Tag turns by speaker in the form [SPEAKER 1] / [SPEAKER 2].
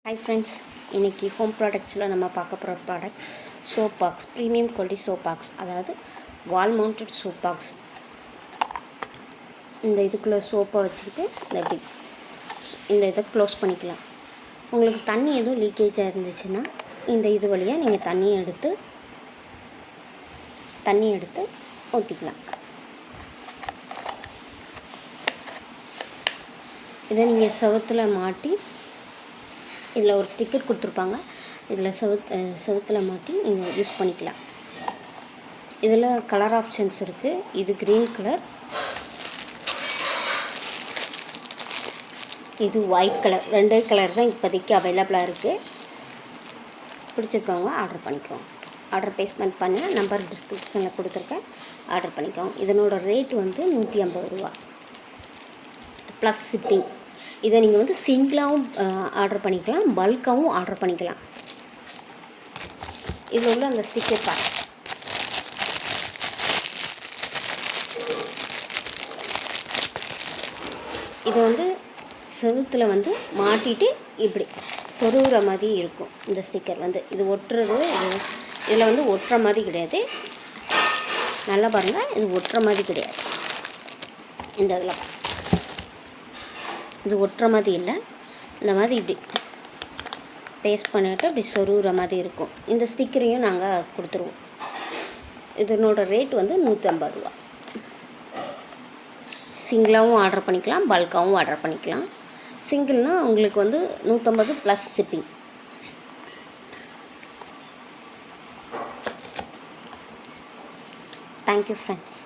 [SPEAKER 1] Hi friends, இன்னைக்கு home ப்ராடக்ட்ஸில் நம்ம பார்க்க போகிற product soap box, premium quality soap box, அதாவது வால் மவுண்டட் சோப் பாக்ஸ். இந்த இதுக்குள்ளே சோப்பை வச்சுக்கிட்டு இந்த இதை க்ளோஸ் பண்ணிக்கலாம். உங்களுக்கு தண்ணி எதுவும் லீக்கேஜாக இருந்துச்சுன்னா இந்த இது வழியாக நீங்கள் தண்ணியை எடுத்து ஊற்றிக்கலாம். இதை நீங்கள் செவுத்தில் மாட்டி, இதில் ஒரு ஸ்டிக்கர் கொடுத்துருப்பாங்க, இதில் செவுத்தில் மாட்டி நீங்கள் யூஸ் பண்ணிக்கலாம். இதில் கலர் ஆப்ஷன்ஸ் இருக்குது. இது க்ரீன் கலர், இது ஒயிட் கலர். ரெண்டே கலர் தான் இப்போதைக்கு அவைலபிளாக இருக்குது. பிடிச்சிருக்கவங்க ஆர்டர் பண்ணிக்கோங்க. ஆர்டர் பேஸ்மெண்ட் பண்ண நம்பர் டிஸ்கிரிப்ஷனில் கொடுத்துருக்கேன், ஆர்டர் பண்ணிக்கோங்க. இதனோட ரேட் வந்து 150 ரூபா ப்ளஸ் ஷிப்பிங். இதை நீங்கள் வந்து சிங்கிளாகவும் ஆர்டர் பண்ணிக்கலாம், பல்காகவும் ஆர்டர் பண்ணிக்கலாம். இதில் உள்ள அந்த ஸ்டிக்கர் பாருங்க. இது வந்து செவுத்தில் வந்து மாட்டிட்டு இப்படி சொருகிற மாதிரி இருக்கும். இந்த ஸ்டிக்கர் வந்து இது ஒட்டுறது, இதில் வந்து ஒட்டுற மாதிரி கிடையாது. நல்லா பாருங்கள், இது ஒட்டுற மாதிரி கிடையாது. இந்த இதில் இது ஒட்டுற மாதிரி இல்லை, இந்த மாதிரி இப்படி பேஸ்ட் பண்ணிவிட்டு இப்படி சொருகிற மாதிரி இருக்கும். இந்த ஸ்டிக்கரையும் நாங்கள் கொடுத்துருவோம். இதனோட ரேட் வந்து 150 ரூபா. சிங்கிளாகவும் ஆர்டர் பண்ணிக்கலாம், பல்காகவும் ஆர்டர் பண்ணிக்கலாம். சிங்கிள்னால் உங்களுக்கு வந்து 150 ப்ளஸ் ஷிப்பிங். Thank you friends.